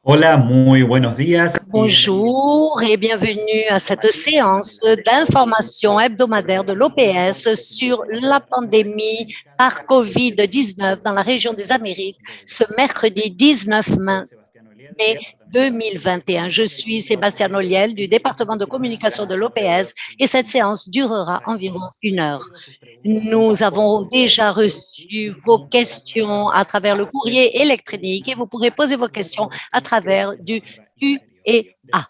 Hola, muy buenos días. Bonjour et bienvenue à cette séance d'information hebdomadaire de l'OPS sur la pandémie par COVID-19 dans la région des Amériques ce mercredi 19 mai 2021. Je suis Sébastien Olliel du département de communication de l'OPS et cette séance durera environ 1 heure. Nous avons déjà reçu vos questions à travers le courrier électronique et vous pourrez poser vos questions à travers du Q&A.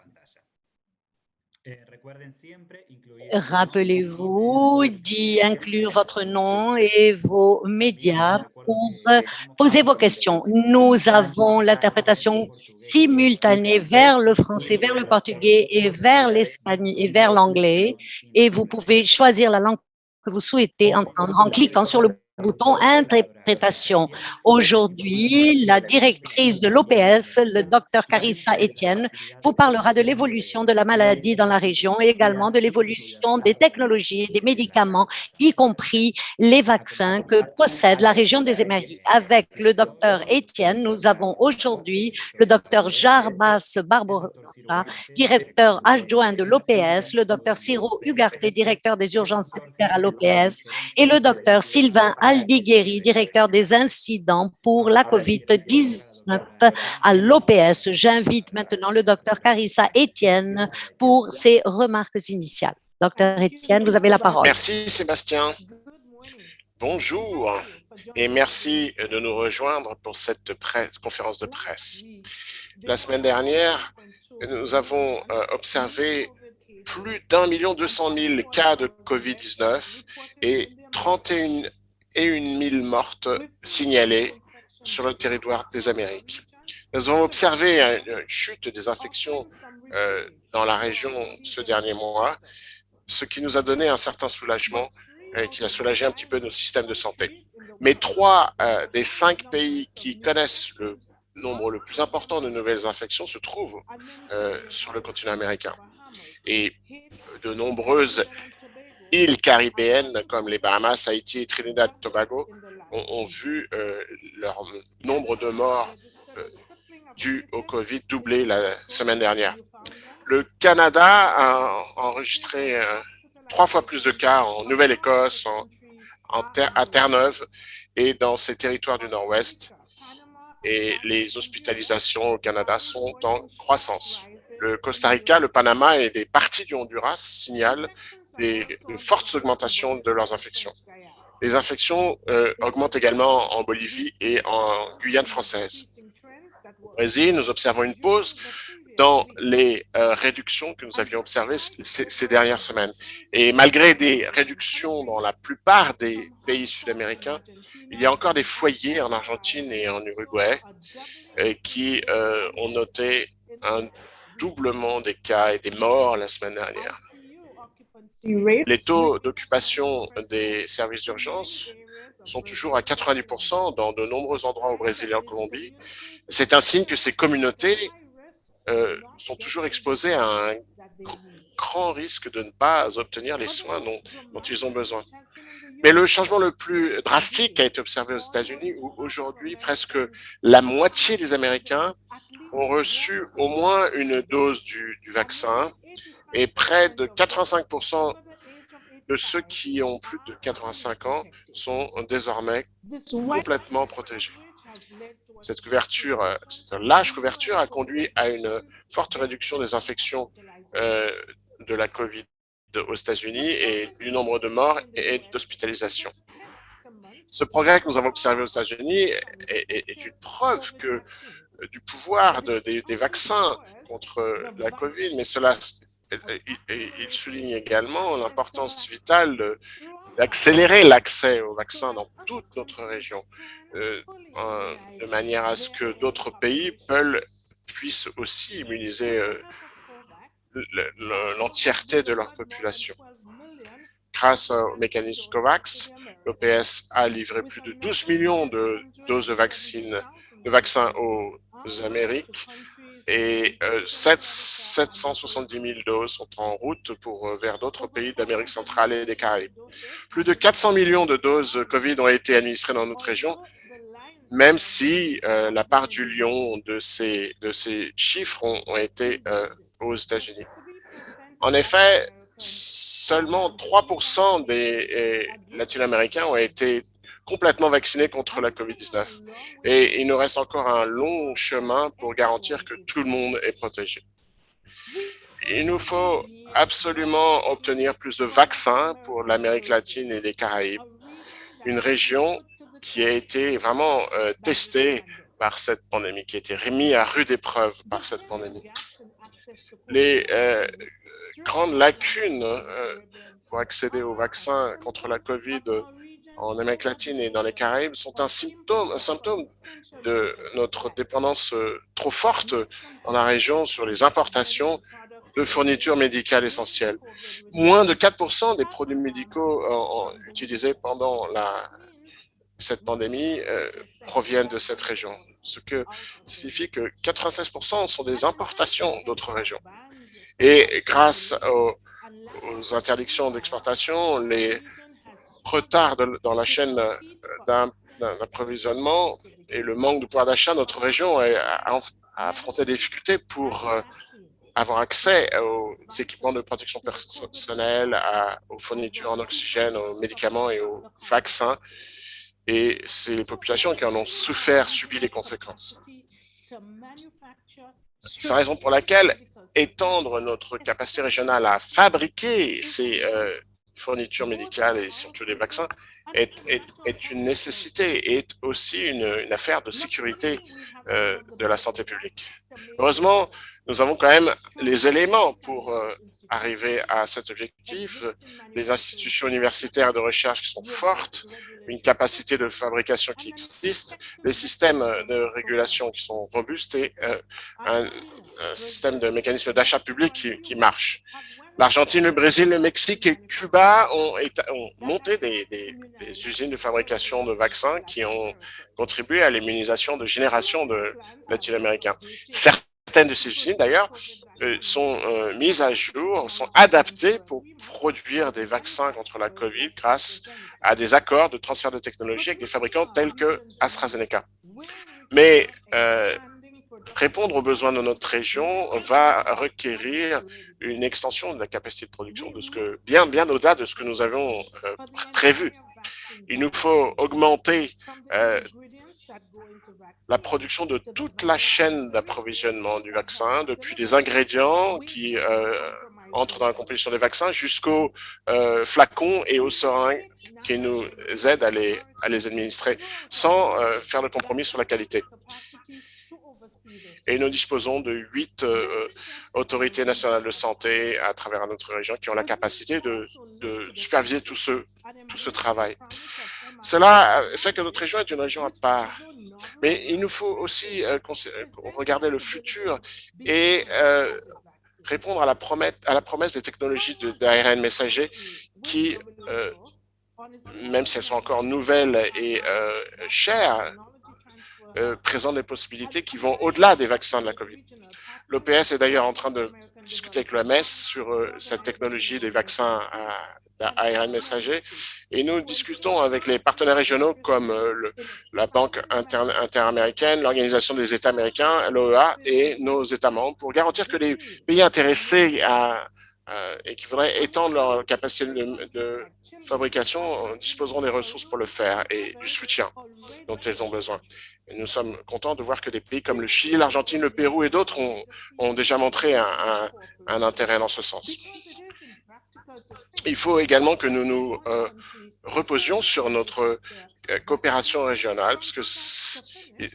Rappelez-vous d'y inclure votre nom et vos médias pour poser vos questions. Nous avons l'interprétation simultanée vers le français, vers le portugais et vers l'espagnol et vers l'anglais. Et vous pouvez choisir la langue que vous souhaitez entendre en cliquant sur le bouton interprétation. Aujourd'hui, la directrice de l'OPS, le docteur Carissa Etienne, vous parlera de l'évolution de la maladie dans la région et également de l'évolution des technologies et des médicaments, y compris les vaccins que possède la région des Amériques. Avec le docteur Etienne, nous avons aujourd'hui le docteur Jarbas Barbosa, directeur adjoint de l'OPS, le docteur Ciro Ugarte, directeur des urgences sanitaires à l'OPS, et le docteur Sylvain Aldigueri, directeur des incidents pour la COVID-19 à l'OPS. J'invite maintenant le docteur Carissa Etienne pour ses remarques initiales. Docteur Etienne, vous avez la parole. Merci Sébastien. Bonjour et merci de nous rejoindre pour cette conférence de presse. La semaine dernière, nous avons observé plus d'1,2 million cas de COVID-19 et 31 000 mortes signalées sur le territoire des Amériques. Nous avons observé une chute des infections dans la région ce dernier mois, ce qui nous a donné un certain soulagement et qui a soulagé un petit peu nos systèmes de santé. Mais 3 des 5 pays qui connaissent le nombre le plus important de nouvelles infections se trouvent sur le continent américain. Et de nombreuses îles caribéennes comme les Bahamas, Haïti et Trinidad et Tobago ont vu leur nombre de morts dus au Covid doubler la semaine dernière. Le Canada a enregistré 3 fois plus de cas en Nouvelle-Écosse, à Terre-Neuve et dans ses territoires du Nord-Ouest. Et les hospitalisations au Canada sont en croissance. Le Costa Rica, le Panama et des parties du Honduras signalent une forte augmentation de leurs infections. Les infections augmentent également en Bolivie et en Guyane française. Au Brésil, nous observons une pause dans les réductions que nous avions observées ces dernières semaines. Et malgré des réductions dans la plupart des pays sud-américains, il y a encore des foyers en Argentine et en Uruguay qui ont noté un doublement des cas et des morts la semaine dernière. Les taux d'occupation des services d'urgence sont toujours à 90% dans de nombreux endroits au Brésil et en Colombie. C'est un signe que ces communautés sont toujours exposés à un grand risque de ne pas obtenir les soins dont ils ont besoin. Mais le changement le plus drastique a été observé aux États-Unis où aujourd'hui presque la moitié des Américains ont reçu au moins une dose du vaccin et près de 85% de ceux qui ont plus de 85 ans sont désormais complètement protégés. Cette large couverture a conduit à une forte réduction des infections de la COVID aux États-Unis et du nombre de morts et d'hospitalisations. Ce progrès que nous avons observé aux États-Unis est une preuve du pouvoir des vaccins contre la COVID, mais il souligne également l'importance vitale d'accélérer l'accès aux vaccins dans toute notre région, de manière à ce que d'autres pays puissent aussi immuniser l'entièreté de leur population. Grâce au mécanisme COVAX, l'OPS a livré plus de 12 millions de doses de vaccins aux Amériques et 770 000 doses sont en route vers d'autres pays d'Amérique centrale et des Caraïbes. Plus de 400 millions de doses COVID ont été administrées dans notre région même si la part du lion de ces chiffres ont été aux États-Unis. En effet, seulement 3% des Latino-Américains ont été complètement vaccinés contre la COVID-19. Et il nous reste encore un long chemin pour garantir que tout le monde est protégé. Il nous faut absolument obtenir plus de vaccins pour l'Amérique latine et les Caraïbes, une région qui a été vraiment testée par cette pandémie, qui a été remise à rude épreuve par cette pandémie. Les grandes lacunes pour accéder aux vaccins contre la COVID en Amérique latine et dans les Caraïbes sont un symptôme de notre dépendance trop forte dans la région sur les importations de fournitures médicales essentielles. Moins de 4% des produits médicaux utilisés pendant cette pandémie proviennent de cette région, ce qui signifie que 96% sont des importations d'autres régions. Et grâce aux interdictions d'exportation, les retards dans la chaîne d'approvisionnement et le manque de pouvoir d'achat, notre région a affronté des difficultés pour avoir accès aux équipements de protection personnelle, aux fournitures en oxygène, aux médicaments et aux vaccins. Et c'est les populations qui en ont souffert, subi les conséquences. C'est la raison pour laquelle étendre notre capacité régionale à fabriquer ces fournitures médicales et surtout les vaccins est une nécessité, est aussi une affaire de sécurité de la santé publique. Heureusement, nous avons quand même les éléments pour arriver à cet objectif, des institutions universitaires de recherche qui sont fortes, une capacité de fabrication qui existe, des systèmes de régulation qui sont robustes et un système de mécanisme d'achat public qui marche. L'Argentine, le Brésil, le Mexique et Cuba ont monté des usines de fabrication de vaccins qui ont contribué à l'immunisation de générations de Latino-Américains. Certaines de ces usines, d'ailleurs, sont mises à jour, sont adaptées pour produire des vaccins contre la COVID grâce à des accords de transfert de technologie avec des fabricants tels que AstraZeneca. Mais répondre aux besoins de notre région va requérir une extension de la capacité de production de ce que bien au-delà de ce que nous avons prévu. Il nous faut augmenter la production de toute la chaîne d'approvisionnement du vaccin, depuis les ingrédients qui entrent dans la composition des vaccins jusqu'aux flacons et aux seringues qui nous aident à les administrer sans faire de compromis sur la qualité. Et nous disposons de 8 autorités nationales de santé à travers notre région qui ont la capacité de superviser tout ce travail. Cela fait que notre région est une région à part. Mais il nous faut aussi regarder le futur et répondre à la promesse des technologies d'ARN messager qui, même si elles sont encore nouvelles et chères, présentent des possibilités qui vont au-delà des vaccins de la COVID. L'OPS est d'ailleurs en train de discuter avec l'OMS sur cette technologie des vaccins à ARN messager et nous discutons avec les partenaires régionaux comme la Banque interaméricaine, l'Organisation des États américains, l'OEA et nos États membres pour garantir que les pays intéressés et qui voudraient étendre leur capacité de fabrication disposeront des ressources pour le faire et du soutien dont ils ont besoin. Et nous sommes contents de voir que des pays comme le Chili, l'Argentine, le Pérou et d'autres ont déjà montré un intérêt dans ce sens. Il faut également que nous nous reposions sur notre coopération régionale, parce que il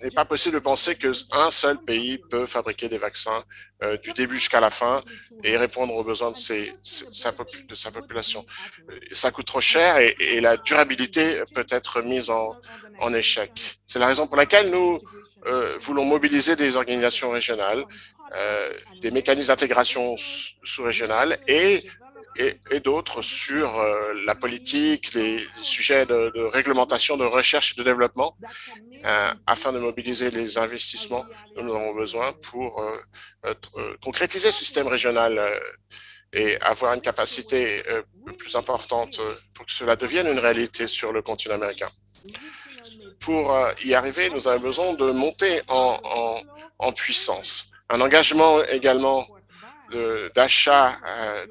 n'est pas possible de penser qu'un seul pays peut fabriquer des vaccins du début jusqu'à la fin et répondre aux besoins de sa population. Ça coûte trop cher et la durabilité peut être mise en échec. C'est la raison pour laquelle nous voulons mobiliser des organisations régionales, des mécanismes d'intégration sous-régionale et d'autres sur la politique, les sujets de réglementation, de recherche et de développement, afin de mobiliser les investissements dont nous avons besoin pour concrétiser ce système régional et avoir une capacité plus importante pour que cela devienne une réalité sur le continent américain. pour y arriver, nous avons besoin de monter en puissance. Un engagement également d'achat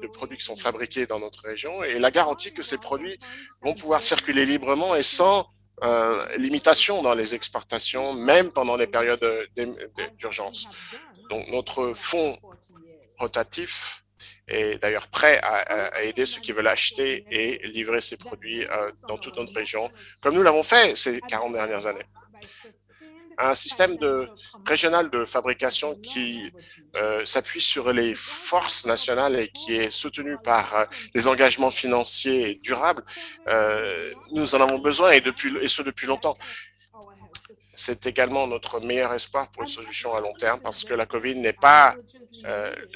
de produits qui sont fabriqués dans notre région et la garantie que ces produits vont pouvoir circuler librement et sans limitation dans les exportations, même pendant les périodes d'urgence. Donc, notre fonds rotatif est d'ailleurs prêt à aider ceux qui veulent acheter et livrer ces produits dans toute notre région, comme nous l'avons fait ces 40 dernières années. Un système régional de fabrication qui s'appuie sur les forces nationales et qui est soutenu par des engagements financiers durables, nous en avons besoin et ce depuis longtemps. C'est également notre meilleur espoir pour une solution à long terme parce que la COVID ne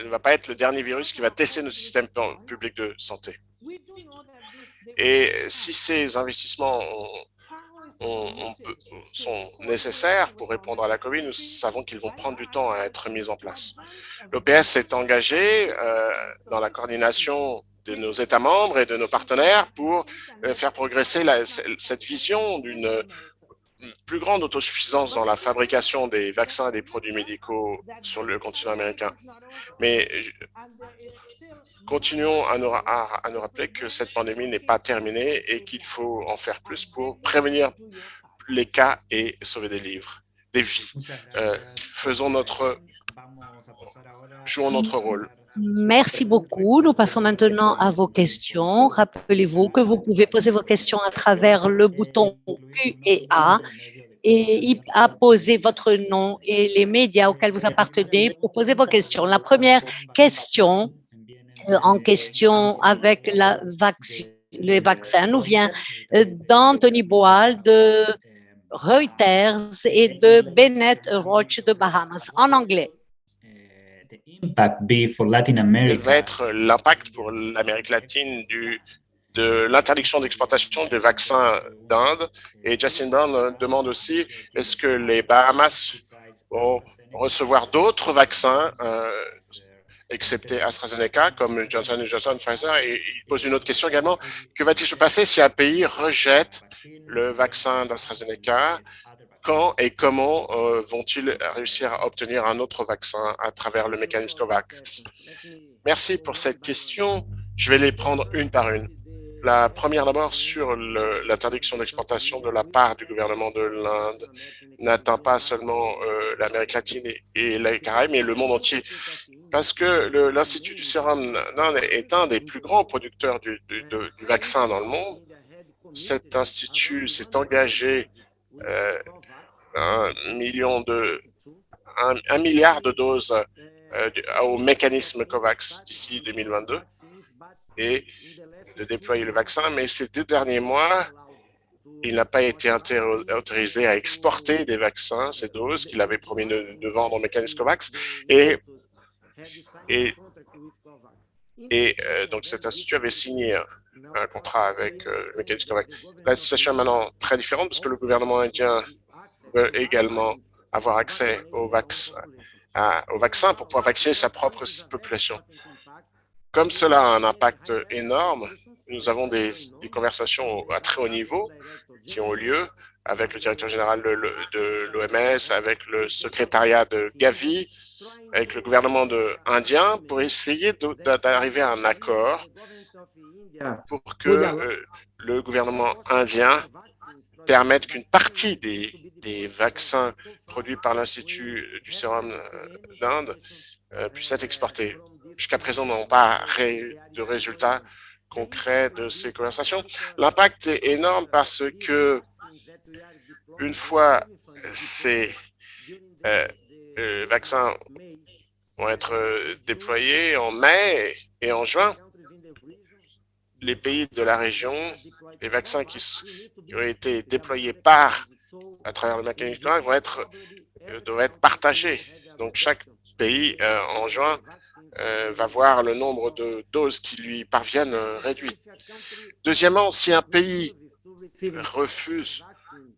va pas être le dernier virus qui va tester nos systèmes publics de santé. Et si ces investissements sont nécessaires pour répondre à la COVID, nous savons qu'ils vont prendre du temps à être mis en place. L'OPS s'est engagé dans la coordination de nos États membres et de nos partenaires pour faire progresser cette vision d'une plus grande autosuffisance dans la fabrication des vaccins et des produits médicaux sur le continent américain. Mais continuons à nous rappeler que cette pandémie n'est pas terminée et qu'il faut en faire plus pour prévenir les cas et sauver des vies. Jouons notre rôle. Merci beaucoup. Nous passons maintenant à vos questions. Rappelez-vous que vous pouvez poser vos questions à travers le bouton Q&A et y poser votre nom et les médias auxquels vous appartenez pour poser vos questions. La première question avec les vaccins nous vient d'Anthony Boal de Reuters et de Bennett Roach de Bahamas en anglais. Quel va être l'impact pour l'Amérique latine de l'interdiction d'exportation des vaccins d'Inde? Et Justin Brown demande aussi, est-ce que les Bahamas vont recevoir d'autres vaccins excepté AstraZeneca, comme Johnson & Johnson, Pfizer? Et il pose une autre question également, que va-t-il se passer si un pays rejette le vaccin d'AstraZeneca? Quand et comment vont-ils réussir à obtenir un autre vaccin à travers le mécanisme COVAX? Merci pour cette question. Je vais les prendre une par une. La première d'abord sur l'interdiction d'exportation de la part du gouvernement de l'Inde n'atteint pas seulement l'Amérique latine et les Caraïbes, mais le monde entier. Parce que l'Institut du Sérum d'Inde est un des plus grands producteurs du vaccin dans le monde. Cet institut s'est engagé 1 milliard de doses au mécanisme COVAX d'ici 2022 et de déployer le vaccin, mais ces 2 derniers mois, il n'a pas été autorisé à exporter des vaccins, ces doses qu'il avait promis de vendre au mécanisme COVAX. Donc cet institut avait signé un contrat avec le mécanisme COVAX. La situation est maintenant très différente parce que le gouvernement indien veut également avoir accès au vaccin pour pouvoir vacciner sa propre population. Comme cela a un impact énorme, nous avons des conversations à très haut niveau qui ont lieu avec le directeur général de l'OMS, avec le secrétariat de Gavi, avec le gouvernement indien pour essayer d'arriver à un accord pour que le gouvernement indien permette qu'une partie des vaccins produits par l'Institut du Sérum d'Inde puissent être exportés. Jusqu'à présent, nous n'avons pas de résultats concrets de ces conversations. L'impact est énorme parce que une fois ces vaccins vont être déployés en mai et en juin, les pays de la région, les vaccins qui ont été déployés à travers le mécanisme doivent être partagés. Donc, chaque pays en juin va voir le nombre de doses qui lui parviennent réduit. Deuxièmement, si un pays refuse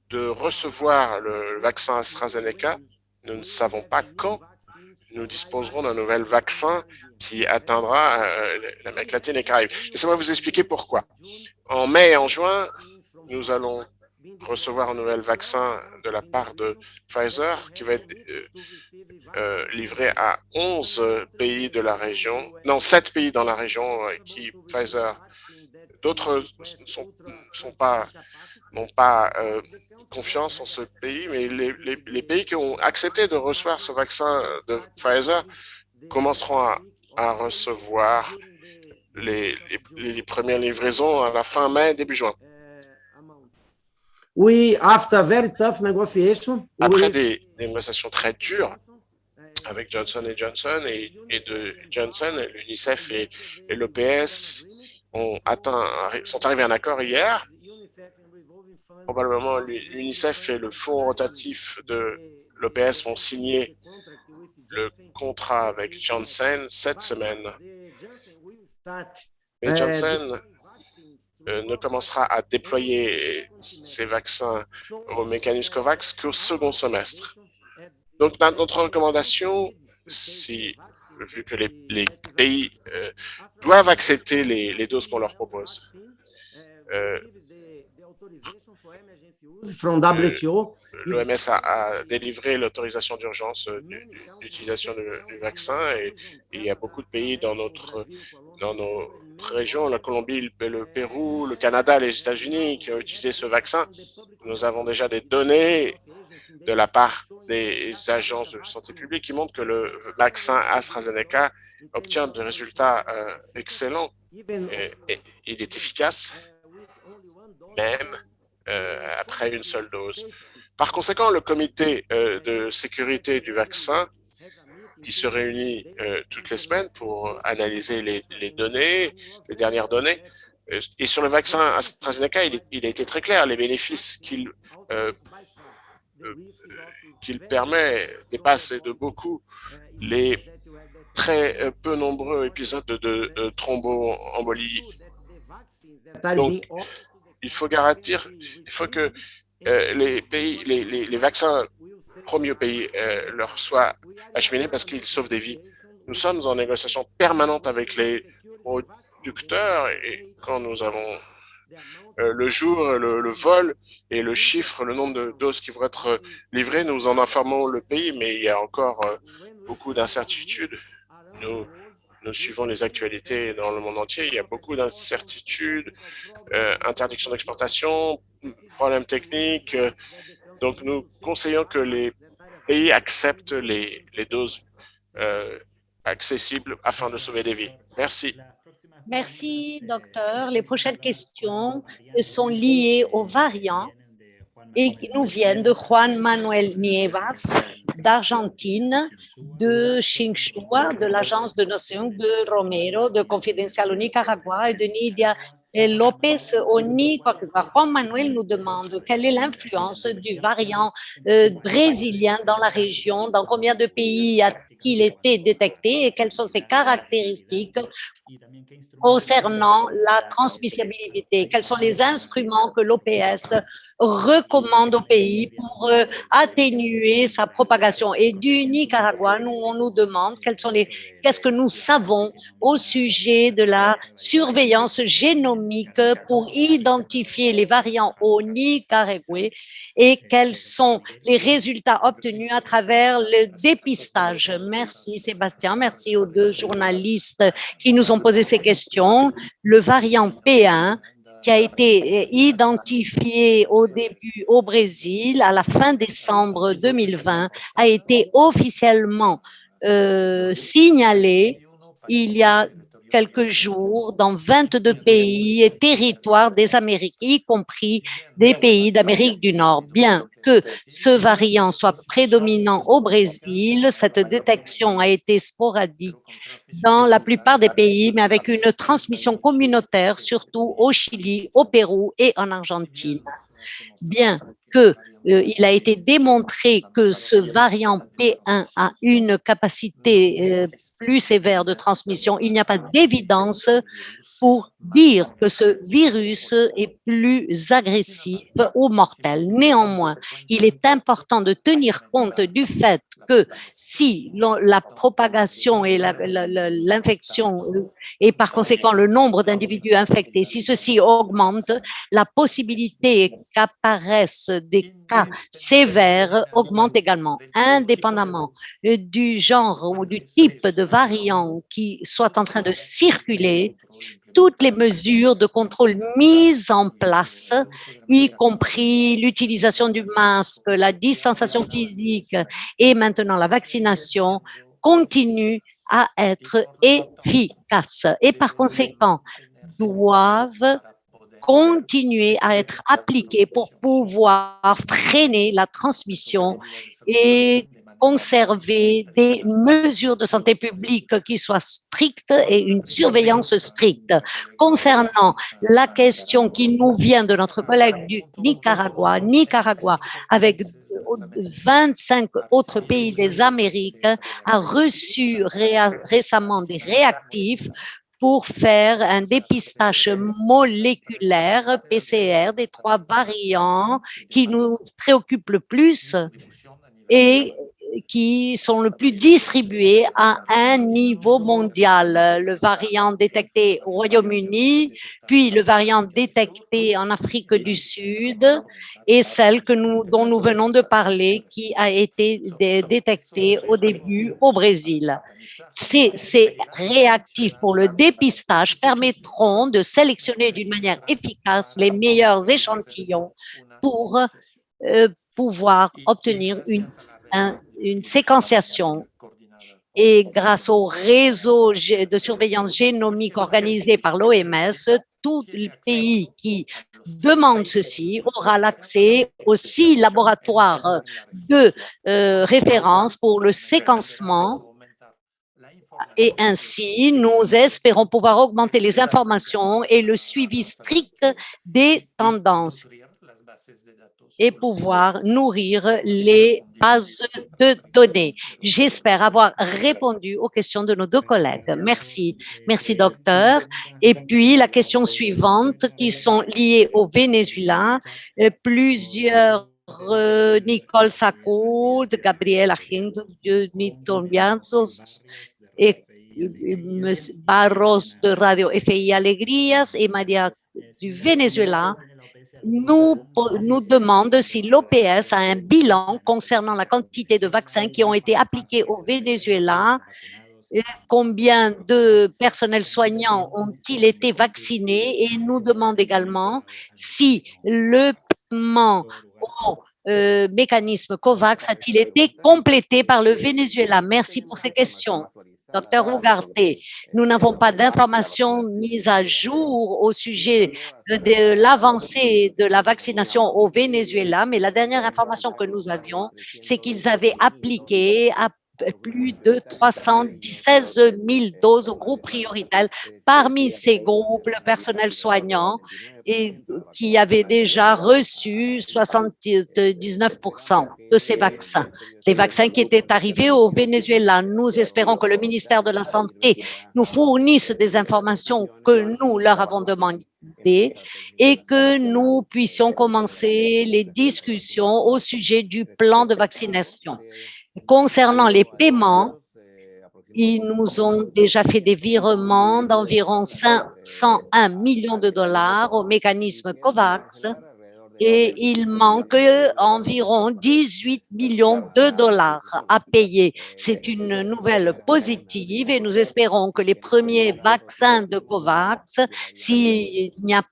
de recevoir le vaccin AstraZeneca, nous ne savons pas quand nous disposerons d'un nouvel vaccin qui atteindra l'Amérique latine et les Caraïbes. Laissez-moi vous expliquer pourquoi. En mai et en juin, nous allons recevoir un nouvel vaccin de la part de Pfizer qui va être livré à 11 pays de la région, non, 7 pays dans la région qui Pfizer. D'autres n'ont pas confiance en ce pays, mais les pays qui ont accepté de recevoir ce vaccin de Pfizer commenceront à recevoir les premières livraisons à la fin mai, début juin. Après des négociations très dures avec Johnson Johnson et de Johnson, l'UNICEF et l'OPS sont arrivés à un accord hier. Probablement, l'UNICEF et le fonds rotatif de l'OPS vont signer le contrat avec Johnson cette semaine. Mais Johnson ne commencera à déployer ces vaccins au mécanisme COVAX qu'au second semestre. Donc, notre recommandation, vu que les pays doivent accepter les doses qu'on leur propose, l'OMS a délivré l'autorisation d'urgence d'utilisation du vaccin et il y a beaucoup de pays dans nos régions, la Colombie, le Pérou, le Canada, les États-Unis qui ont utilisé ce vaccin. Nous avons déjà des données de la part des agences de santé publique qui montrent que le vaccin AstraZeneca obtient des résultats excellents et il est efficace même après une seule dose. Par conséquent, le comité de sécurité du vaccin qui se réunit toutes les semaines pour analyser les données, les dernières données, et sur le vaccin AstraZeneca, il a été très clair, les bénéfices qu'il permet dépassent de beaucoup les très peu nombreux épisodes de thromboembolie. Donc, il faut que les vaccins promis au pays leur soient acheminés parce qu'ils sauvent des vies. Nous sommes en négociation permanente avec les producteurs et quand nous avons le jour, le vol et le chiffre, le nombre de doses qui vont être livrées, nous en informons le pays, mais il y a encore beaucoup d'incertitudes. Nous suivons les actualités dans le monde entier. Il y a beaucoup d'incertitudes, interdiction d'exportation, problèmes techniques. Donc, nous conseillons que les pays acceptent les doses accessibles afin de sauver des vies. Merci. Merci, docteur. Les prochaines questions sont liées aux variants et nous viennent de Juan Manuel Nievas, d'Argentine, de Chinchua, de l'Agence de Nations, de Romero, de Confidencial au Nicaragua et de Nidia Lopez au Nicaragua. Juan Manuel nous demande quelle est l'influence du variant brésilien dans la région, dans combien de pays a-t-il été détecté et quelles sont ses caractéristiques concernant la transmissibilité, quels sont les instruments que l'OPS recommande au pays pour atténuer sa propagation. Et du Nicaragua, on nous demande qu'est-ce que nous savons au sujet de la surveillance génomique pour identifier les variants au Nicaragua et quels sont les résultats obtenus à travers le dépistage. Merci Sébastien, merci aux deux journalistes qui nous ont posé ces questions. Le variant P1 qui a été identifié au début au Brésil, à la fin décembre 2020, a été officiellement signalé il y a quelques jours dans 22 pays et territoires des Amériques, y compris des pays d'Amérique du Nord. Bien que ce variant soit prédominant au Brésil, cette détection a été sporadique dans la plupart des pays, mais avec une transmission communautaire, surtout au Chili, au Pérou et en Argentine. Bien il a été démontré que ce variant P1 a une capacité plus sévère de transmission. Il n'y a pas d'évidence pour dire que ce virus est plus agressif ou mortel. Néanmoins, il est important de tenir compte du fait que si la propagation et l'infection et par conséquent le nombre d'individus infectés, si ceci augmente, la possibilité qu'apparaissent des cas sévères augmente également, indépendamment du genre ou du type de variant qui soit en train de circuler. Toutes les mesures de contrôle mises en place, y compris l'utilisation du masque, la distanciation physique et maintenant la vaccination, continuent à être efficaces et par conséquent doivent continuer à être appliquées pour pouvoir freiner la transmission et conserver des mesures de santé publique qui soient strictes et une surveillance stricte. Concernant la question qui nous vient de notre collègue du Nicaragua, avec 25 autres pays des Amériques, a reçu récemment des réactifs pour faire un dépistage moléculaire PCR des 3 variants qui nous préoccupent le plus et qui sont le plus distribués à un niveau mondial. Le variant détecté au Royaume-Uni, puis le variant détecté en Afrique du Sud et celle dont nous venons de parler qui a été détectée au début au Brésil. Ces réactifs pour le dépistage permettront de sélectionner d'une manière efficace les meilleurs échantillons pour pouvoir obtenir une séquenciation. Et grâce au réseau de surveillance génomique organisé par l'OMS, tout le pays qui demande ceci aura l'accès aux 6 laboratoires de référence pour le séquencement. Et ainsi, nous espérons pouvoir augmenter les informations et le suivi strict des tendances et pouvoir nourrir les bases de données. J'espère avoir répondu aux questions de nos 2 collègues. Merci. Merci, docteur. Et puis, la question suivante qui sont liées au Venezuela. Plusieurs Nicole Sacco, Gabriel Agint, Nitolianzos et Barros de Radio FI Alegrías et Maria du Venezuela nous demande si l'OPS a un bilan concernant la quantité de vaccins qui ont été appliqués au Venezuela, combien de personnels soignants ont-ils été vaccinés et nous demande également si le paiement au mécanisme COVAX a-t-il été complété par le Venezuela. Merci pour ces questions. Docteur Ugarte, nous n'avons pas d'informations mises à jour au sujet de l'avancée de la vaccination au Venezuela, mais la dernière information que nous avions, c'est qu'ils avaient appliqué à plus de 316 000 doses au groupe prioritaire. Parmi ces groupes, le personnel soignant et qui avait déjà reçu 79% de ces vaccins, les vaccins qui étaient arrivés au Venezuela. Nous espérons que le ministère de la Santé nous fournisse des informations que nous leur avons demandées et que nous puissions commencer les discussions au sujet du plan de vaccination. Concernant les paiements, ils nous ont déjà fait des virements d'environ 501 millions de dollars au mécanisme COVAX et il manque environ 18 millions de dollars à payer. C'est une nouvelle positive et nous espérons que les premiers vaccins de COVAX, s'il n'y a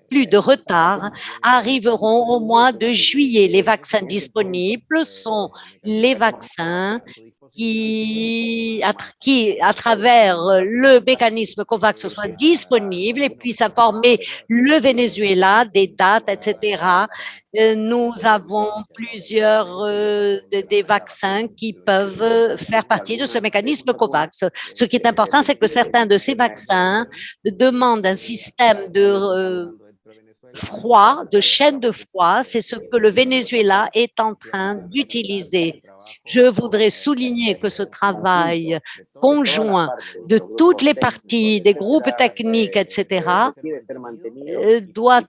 plus de retard, arriveront au mois de juillet. Les vaccins disponibles sont les vaccins qui, à travers le mécanisme COVAX, soient disponibles et puissent informer le Venezuela des dates, etc. Nous avons plusieurs des vaccins qui peuvent faire partie de ce mécanisme COVAX. Ce qui est important, c'est que certains de ces vaccins demandent un système de froid, de chaîne de froid. C'est ce que le Venezuela est en train d'utiliser. Je voudrais souligner que ce travail conjoint de toutes les parties, des groupes techniques, etc., doit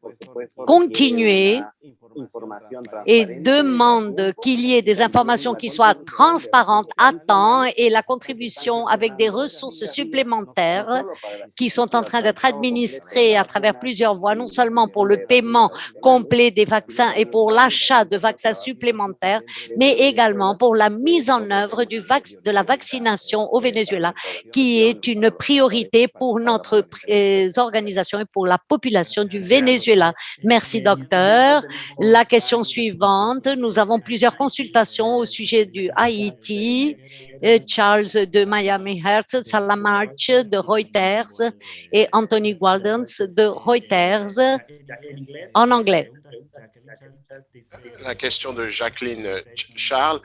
continuer et demande qu'il y ait des informations qui soient transparentes à temps et la contribution avec des ressources supplémentaires qui sont en train d'être administrées à travers plusieurs voies, non seulement pour le paiement complet des vaccins et pour l'achat de vaccins supplémentaires, mais également pour la mise en œuvre de la vaccination au Venezuela, qui est une priorité pour notre organisation et pour la population du Venezuela. Merci, docteur. La question suivante, nous avons plusieurs consultations au sujet du Haïti. Charles de Miami Hertz, Salamarch de Reuters et Anthony Waldens de Reuters en anglais. La question de Jacqueline Charles,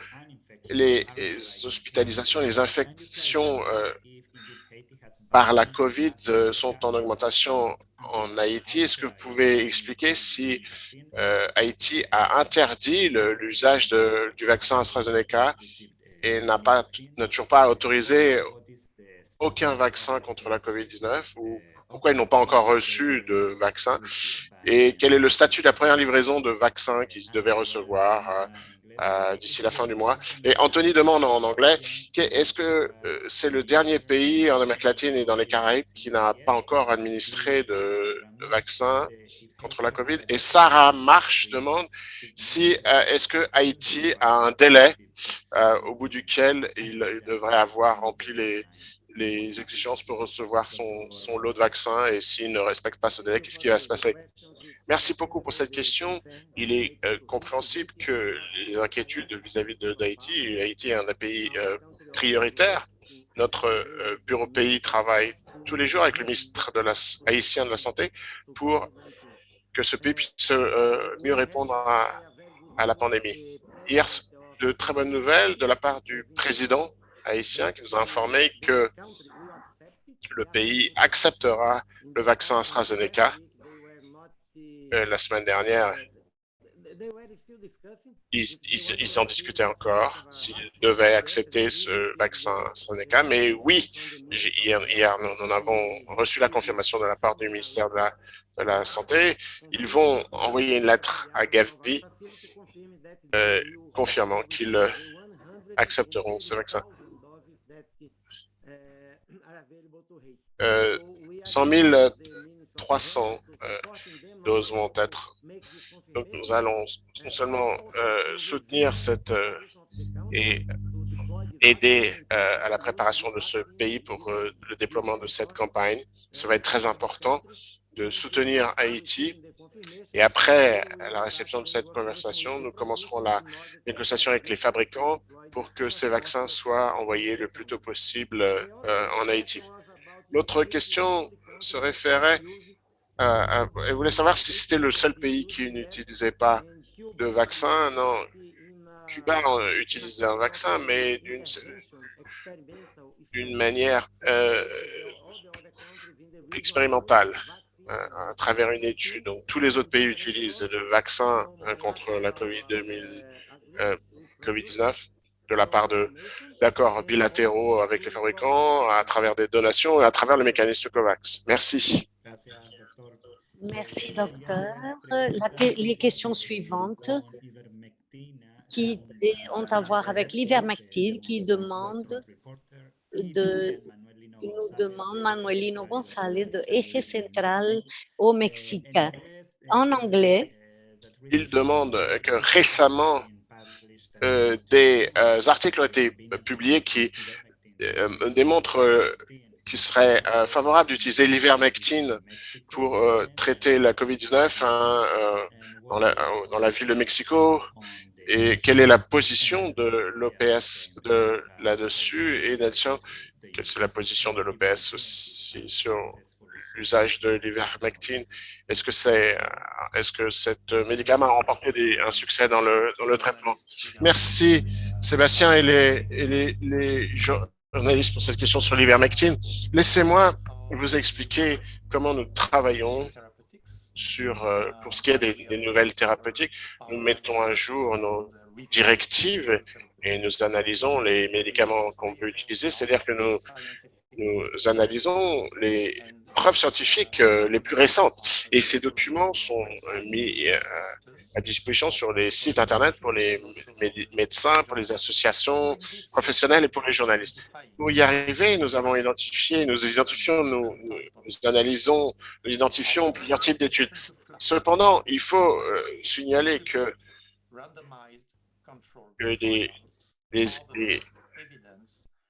les hospitalisations, les infections par la COVID sont en augmentation en Haïti. Est-ce que vous pouvez expliquer si Haïti a interdit l'usage du vaccin AstraZeneca et n'a toujours pas autorisé aucun vaccin contre la COVID-19 ou pourquoi ils n'ont pas encore reçu de vaccin et quel est le statut de la première livraison de vaccins qu'ils devaient recevoir d'ici la fin du mois. Et Anthony demande en anglais, est-ce que c'est le dernier pays en Amérique latine et dans les Caraïbes qui n'a pas encore administré de vaccin contre la COVID? Et Sarah March demande si est-ce que Haïti a un délai au bout duquel il devrait avoir rempli les exigences pour recevoir son lot de vaccins et s'il ne respecte pas ce délai, qu'est-ce qui va se passer? Merci beaucoup pour cette question. Il est compréhensible que les inquiétudes vis-à-vis d'Haïti, Haïti est un des pays prioritaires. Notre bureau pays travaille tous les jours avec le ministre haïtien de la Santé pour que ce pays puisse mieux répondre à la pandémie. Hier, de très bonnes nouvelles de la part du président haïtien qui nous a informé que le pays acceptera le vaccin AstraZeneca. La semaine dernière, ils en discutaient encore s'ils devaient accepter ce vaccin AstraZeneca. Mais oui, hier, nous avons reçu la confirmation de la part du ministère de la Santé. Ils vont envoyer une lettre à Gavi confirmant qu'ils accepteront ce vaccin. 100 300 doses vont être. Donc, nous allons non seulement soutenir et aider à la préparation de ce pays pour le déploiement de cette campagne. Ça va être très important de soutenir Haïti. Et après la réception de cette conversation, nous commencerons la négociation avec les fabricants pour que ces vaccins soient envoyés le plus tôt possible en Haïti. L'autre question se référait elle voulait savoir si c'était le seul pays qui n'utilisait pas de vaccin. Non, Cuba utilise un vaccin, mais d'une manière expérimentale, à travers une étude. Donc, tous les autres pays utilisent le vaccin contre la COVID-19 de la part d'accords bilatéraux avec les fabricants, à travers des donations et à travers le mécanisme COVAX. Merci. Merci, docteur. Les questions suivantes qui ont à voir avec l'ivermectine qui nous demande Manuelino González de Eje Central au Mexique. En anglais, il demande que récemment, des articles ont été publiés qui démontrent qu'il serait favorable d'utiliser l'ivermectine pour traiter la COVID-19 dans la ville de Mexico et quelle est la position de l'OPS là-dessus et quelle est la position de l'OPS aussi sur l'usage de l'ivermectine. Est-ce que cet médicament a remporté un succès dans le traitement? Merci Sébastien et les journalistes pour cette question sur l'ivermectine. Laissez-moi vous expliquer comment nous travaillons pour ce qui est des nouvelles thérapeutiques, nous mettons à jour nos directives et nous analysons les médicaments qu'on peut utiliser, c'est-à-dire que nous analysons les preuves scientifiques les plus récentes. Et ces documents sont mis à disposition sur les sites Internet pour les médecins, pour les associations professionnelles et pour les journalistes. Pour y arriver, nous identifions plusieurs types d'études. Cependant, il faut signaler que les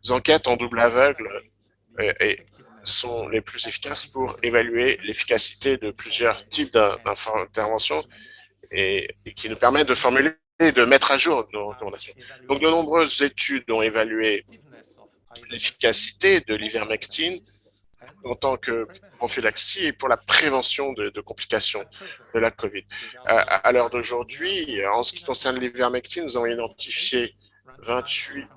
enquêtes en double aveugle sont les plus efficaces pour évaluer l'efficacité de plusieurs types d'interventions et qui nous permettent de formuler et de mettre à jour nos recommandations. Donc, de nombreuses études ont évalué l'efficacité de l'ivermectine en tant que prophylaxie et pour la prévention de complications de la COVID. À l'heure d'aujourd'hui, en ce qui concerne l'ivermectine, nous avons identifié 28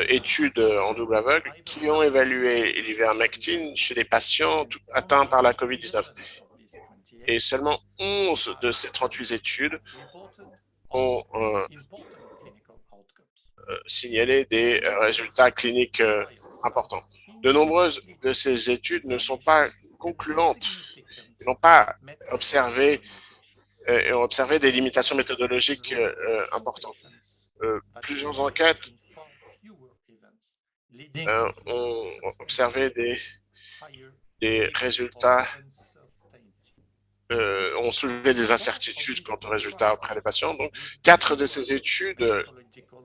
études en double aveugle qui ont évalué l'ivermectine chez les patients atteints par la COVID-19. Et seulement 11 de ces 38 études ont signalé des résultats cliniques importants. De nombreuses de ces études ne sont pas concluantes, n'ont pas observé des limitations méthodologiques importantes. Plusieurs enquêtes ont observé des résultats, ont soulevé des incertitudes quant aux résultats auprès des patients. Donc, 4 de ces études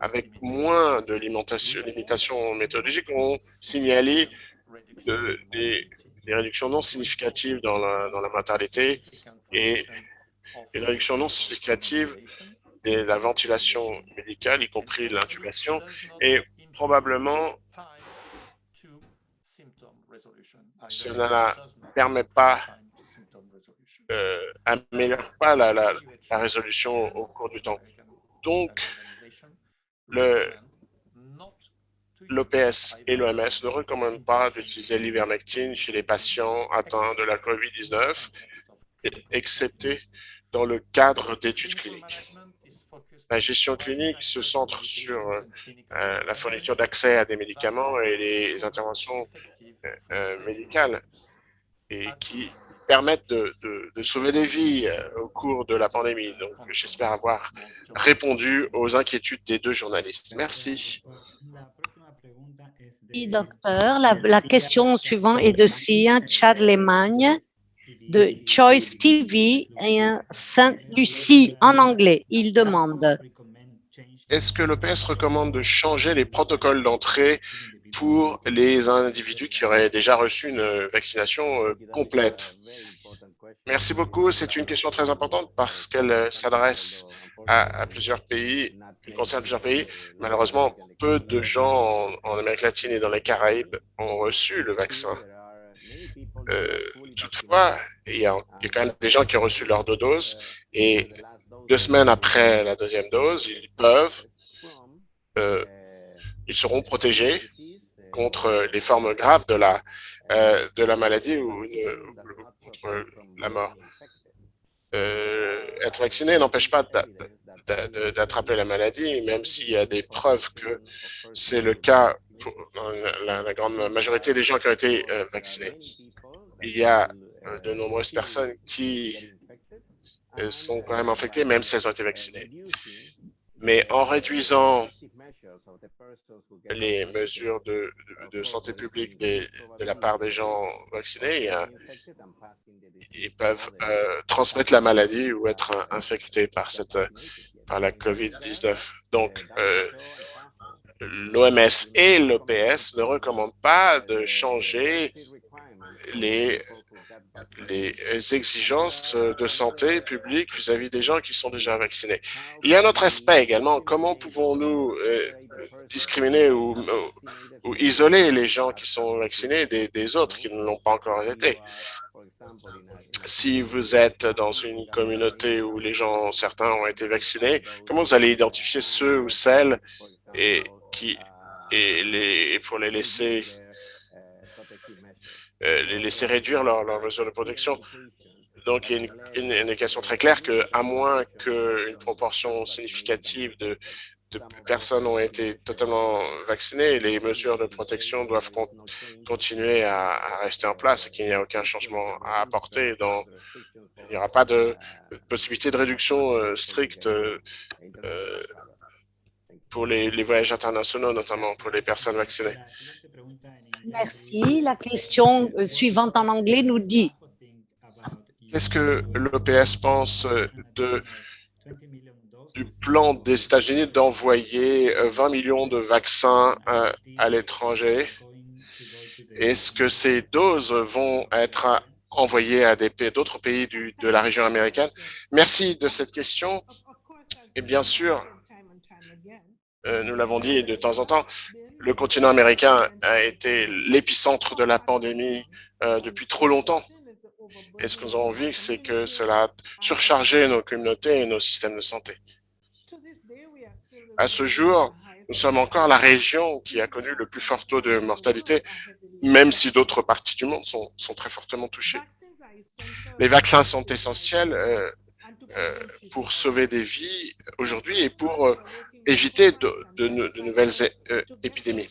avec moins de limitations méthodologiques ont signalé des réductions non significatives dans la mortalité et une réduction non significative de la ventilation médicale, y compris l'intubation, et probablement cela ne permet pas, améliore pas la résolution au cours du temps. Donc, l'OPS et l'OMS ne recommandent pas d'utiliser l'ivermectine chez les patients atteints de la COVID-19, excepté dans le cadre d'études cliniques. La gestion clinique se centre sur la fourniture d'accès à des médicaments et les interventions médicales et qui permettent de sauver des vies au cours de la pandémie. Donc, j'espère avoir répondu aux inquiétudes des 2 journalistes. Merci. Docteur, la question suivante est de Sia Chad Lemagne de Choice TV et Saint-Lucie en anglais. Il demande: est-ce que l'OPS recommande de changer les protocoles d'entrée pour les individus qui auraient déjà reçu une vaccination complète? Merci beaucoup. C'est une question très importante parce qu'elle s'adresse à plusieurs pays, elle concerne plusieurs pays. Malheureusement, peu de gens en Amérique latine et dans les Caraïbes ont reçu le vaccin. Toutefois, il y a quand même des gens qui ont reçu leur 2 doses et 2 semaines après la 2e dose, ils seront protégés contre les formes graves de la maladie ou contre la mort. Être vacciné n'empêche pas d'attraper la maladie, même s'il y a des preuves que c'est le cas pour la grande majorité des gens qui ont été vaccinés. Il y a de nombreuses personnes qui sont quand même infectées, même si elles ont été vaccinées. Mais en réduisant les mesures de santé publique de la part des gens vaccinés, ils peuvent transmettre la maladie ou être infectés par la COVID-19. Donc, l'OMS et l'OPS ne recommandent pas de changer les exigences de santé publique vis-à-vis des gens qui sont déjà vaccinés. Il y a un autre aspect également. Comment pouvons-nous discriminer ou isoler les gens qui sont vaccinés des autres qui ne l'ont pas encore été? Si vous êtes dans une communauté où certains ont été vaccinés, comment vous allez identifier ceux ou celles pour les laisser les laisser réduire leurs mesures de protection. Donc, il y a une indication très claire qu'à moins qu'une proportion significative de personnes ont été totalement vaccinées, les mesures de protection doivent continuer à rester en place et qu'il n'y a aucun changement à apporter. Il n'y aura pas de possibilité de réduction stricte pour les voyages internationaux, notamment pour les personnes vaccinées. Merci. La question suivante en anglais nous dit: qu'est-ce que l'OPS pense du plan des États-Unis d'envoyer 20 millions de vaccins à l'étranger? Est-ce que ces doses vont être envoyées à d'autres pays de la région américaine? Merci de cette question. Et bien sûr, nous l'avons dit de temps en temps, le continent américain a été l'épicentre de la pandémie depuis trop longtemps. Et ce que nous avons vu, c'est que cela a surchargé nos communautés et nos systèmes de santé. À ce jour, nous sommes encore la région qui a connu le plus fort taux de mortalité, même si d'autres parties du monde sont très fortement touchées. Les vaccins sont essentiels pour sauver des vies aujourd'hui et pour éviter de nouvelles épidémies.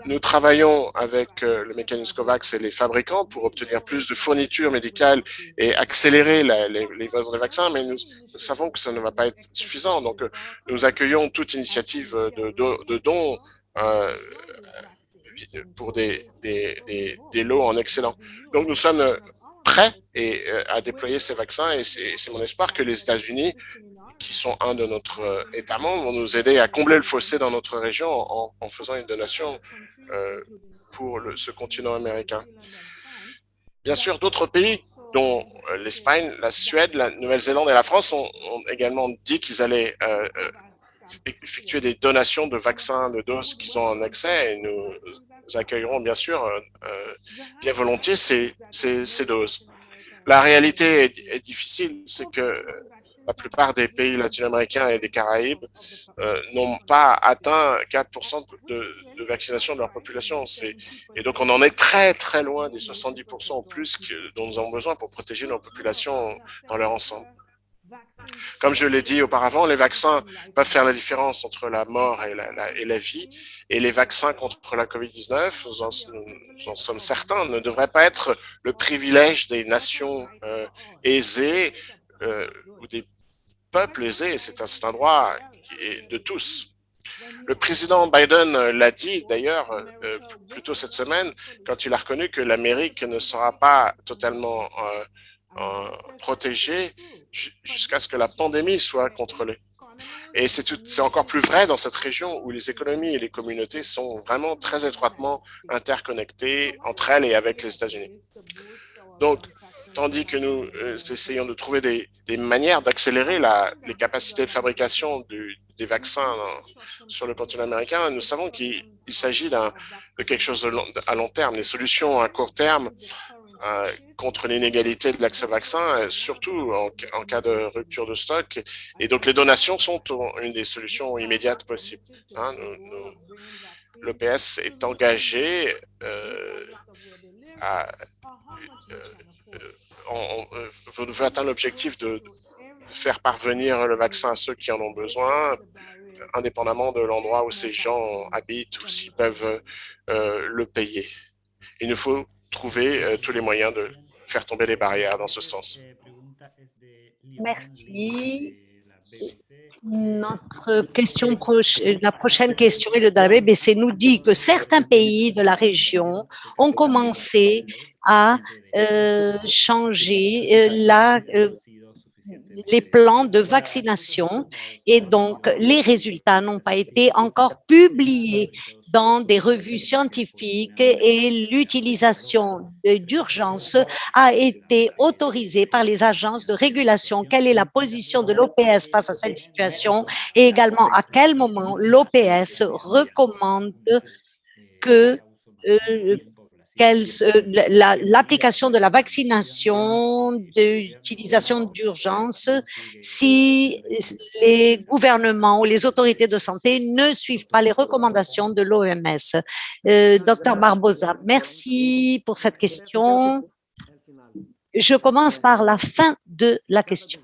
Nous travaillons avec le mécanisme COVAX et les fabricants pour obtenir plus de fournitures médicales et accélérer les livraisons des vaccins, mais nous savons que ça ne va pas être suffisant. Donc, nous accueillons toute initiative de dons pour des lots en excellent. Donc, nous sommes prêts à déployer ces vaccins et c'est mon espoir que les États-Unis, qui sont un de notre État membre, vont nous aider à combler le fossé dans notre région en faisant une donation pour ce continent américain. Bien sûr, d'autres pays, dont l'Espagne, la Suède, la Nouvelle-Zélande et la France, ont également dit qu'ils allaient effectuer des donations de vaccins, de doses qu'ils ont en accès, et nous accueillerons bien sûr bien volontiers ces doses. La réalité est difficile, c'est que la plupart des pays latino-américains et des Caraïbes n'ont pas atteint 4% de vaccination de leur population. Et donc, on en est très, très loin des 70% ou plus dont nous avons besoin pour protéger nos populations dans leur ensemble. Comme je l'ai dit auparavant, les vaccins peuvent faire la différence entre la mort et la vie. Et les vaccins contre la COVID-19, nous en sommes certains, ne devraient pas être le privilège des nations aisées ou des peuples aisés. C'est un droit qui est de tous. Le président Biden l'a dit d'ailleurs plus tôt cette semaine quand il a reconnu que l'Amérique ne sera pas totalement protégée jusqu'à ce que la pandémie soit contrôlée. Et c'est encore plus vrai dans cette région où les économies et les communautés sont vraiment très étroitement interconnectées entre elles et avec les États-Unis. Donc, tandis que nous essayons de trouver des manières d'accélérer les capacités de fabrication des vaccins sur le continent américain, nous savons qu'il s'agit de quelque chose à long terme, des solutions à court terme contre l'inégalité de l'accès au vaccin, surtout en cas de rupture de stock. Et donc, les donations sont une des solutions immédiates possibles. L'OPS est engagé vous devez atteindre l'objectif de faire parvenir le vaccin à ceux qui en ont besoin, indépendamment de l'endroit où ces gens habitent ou s'ils peuvent le payer. Il nous faut trouver tous les moyens de faire tomber les barrières dans ce sens. Merci. La prochaine question est de la BBC nous dit que certains pays de la région ont commencé à changer les plans de vaccination et donc les résultats n'ont pas été encore publiés dans des revues scientifiques et l'utilisation d'urgence a été autorisée par les agences de régulation. Quelle est la position de l'OPS face à cette situation et également à quel moment l'OPS recommande que l'application de la vaccination, d'utilisation d'urgence, si les gouvernements ou les autorités de santé ne suivent pas les recommandations de l'OMS. Docteur Barbosa, merci pour cette question. Je commence par la fin de la question.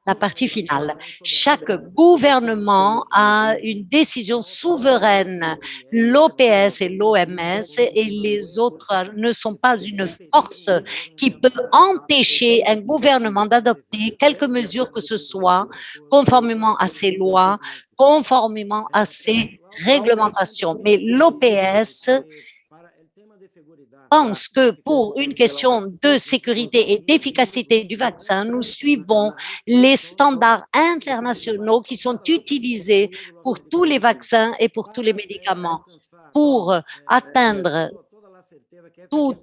La partie finale. Chaque gouvernement a une décision souveraine. L'OPS et l'OMS et les autres ne sont pas une force qui peut empêcher un gouvernement d'adopter quelque mesure que ce soit conformément à ses lois, conformément à ses réglementations. Mais l'OPS pense que pour une question de sécurité et d'efficacité du vaccin, nous suivons les standards internationaux qui sont utilisés pour tous les vaccins et pour tous les médicaments. Pour atteindre toute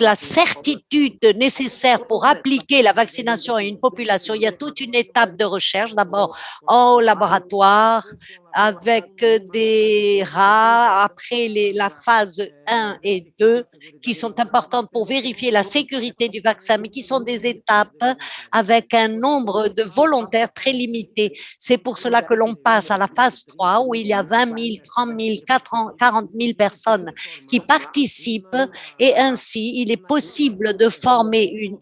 la certitude nécessaire pour appliquer la vaccination à une population, il y a toute une étape de recherche, d'abord au laboratoire, avec des rats, après la phase 1 et 2, qui sont importantes pour vérifier la sécurité du vaccin, mais qui sont des étapes avec un nombre de volontaires très limité. C'est pour cela que l'on passe à la phase 3, où il y a 20 000, 30 000, 40 000 personnes qui participent, et ainsi, il est possible de former une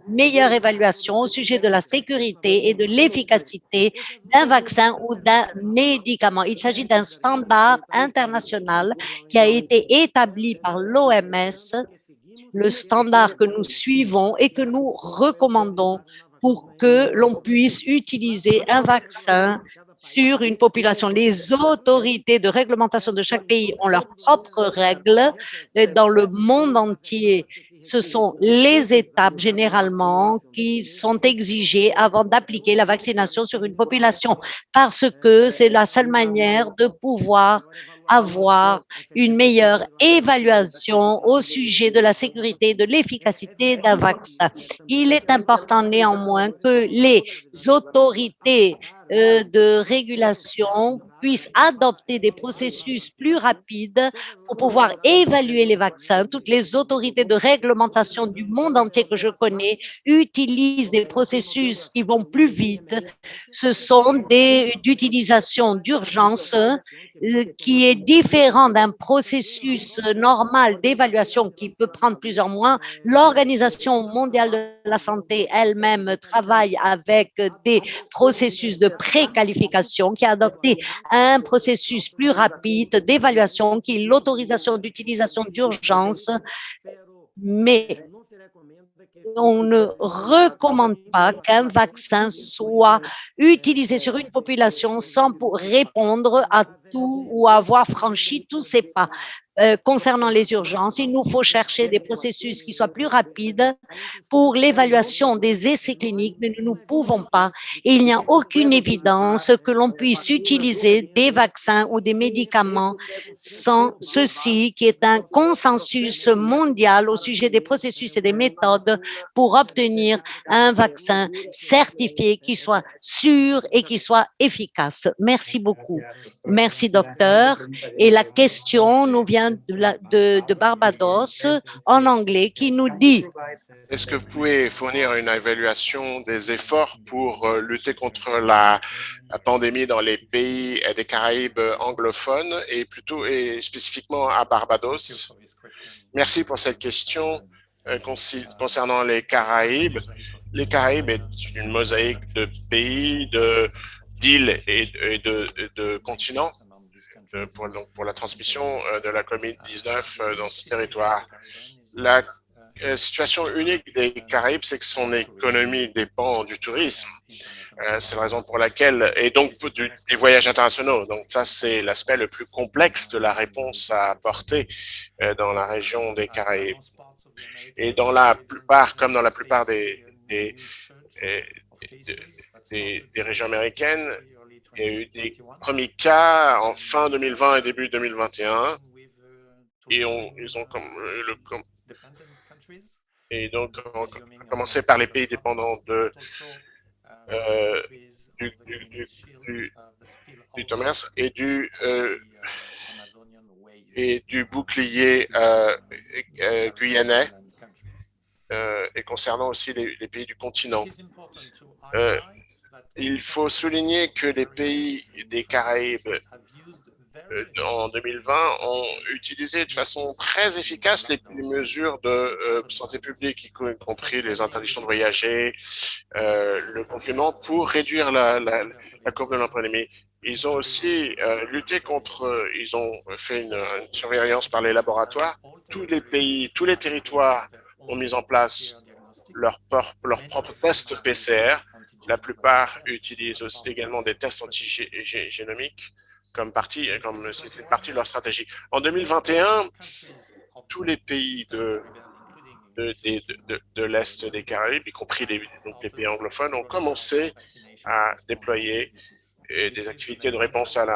meilleure évaluation au sujet de la sécurité et de l'efficacité d'un vaccin ou d'un médicament. Il s'agit d'un standard international qui a été établi par l'OMS, le standard que nous suivons et que nous recommandons pour que l'on puisse utiliser un vaccin sur une population. Les autorités de réglementation de chaque pays ont leurs propres règles dans le monde entier. Ce sont les étapes généralement qui sont exigées avant d'appliquer la vaccination sur une population parce que c'est la seule manière de pouvoir avoir une meilleure évaluation au sujet de la sécurité et de l'efficacité d'un vaccin. Il est important néanmoins que les autorités de régulation puissent adopter des processus plus rapides pour pouvoir évaluer les vaccins. Toutes les autorités de réglementation du monde entier que je connais utilisent des processus qui vont plus vite. Ce sont d'utilisation d'urgence qui est différent d'un processus normal d'évaluation qui peut prendre plusieurs mois. L'Organisation mondiale de la santé elle-même travaille avec des processus de préqualification qui a adopté un processus plus rapide d'évaluation qui est l'autorisation d'utilisation d'urgence, mais on ne recommande pas qu'un vaccin soit utilisé sur une population sans pour répondre à tout ou avoir franchi tous ces pas. Concernant les urgences, il nous faut chercher des processus qui soient plus rapides pour l'évaluation des essais cliniques, mais nous ne pouvons pas. Et il n'y a aucune évidence que l'on puisse utiliser des vaccins ou des médicaments sans ceci, qui est un consensus mondial au sujet des processus et des méthodes pour obtenir un vaccin certifié qui soit sûr et qui soit efficace. Merci beaucoup. Merci, docteur. Et la question nous vient de Barbados en anglais qui nous dit: est-ce que vous pouvez fournir une évaluation des efforts pour lutter contre la pandémie dans les pays des Caraïbes anglophones et spécifiquement à Barbados? Merci pour cette question concernant les Caraïbes. Les Caraïbes est une mosaïque de pays, d'îles et de continents pour la transmission de la COVID-19 dans ce territoire. La situation unique des Caraïbes, c'est que son économie dépend du tourisme. C'est la raison pour laquelle, et donc des voyages internationaux. Donc ça, c'est l'aspect le plus complexe de la réponse à apporter dans la région des Caraïbes. Et dans la plupart, comme dans la plupart des régions américaines, il y a eu des premiers cas en fin 2020 et début 2021. Et donc, on a commencé par les pays dépendants du commerce et du et du bouclier guyanais et concernant aussi les pays du continent. Il faut souligner que les pays des Caraïbes en 2020 ont utilisé de façon très efficace les mesures de santé publique, y compris les interdictions de voyager, le confinement, pour réduire la courbe de la pandémie. Ils ont aussi lutté contre, ils ont fait une surveillance par les laboratoires. Tous les pays, tous les territoires ont mis en place leur propre test PCR. La plupart utilisent aussi également des tests antigénomiques comme c'était une partie de leur stratégie. En 2021, tous les pays de l'Est des Caraïbes, y compris les pays anglophones, ont commencé à déployer des activités de réponse à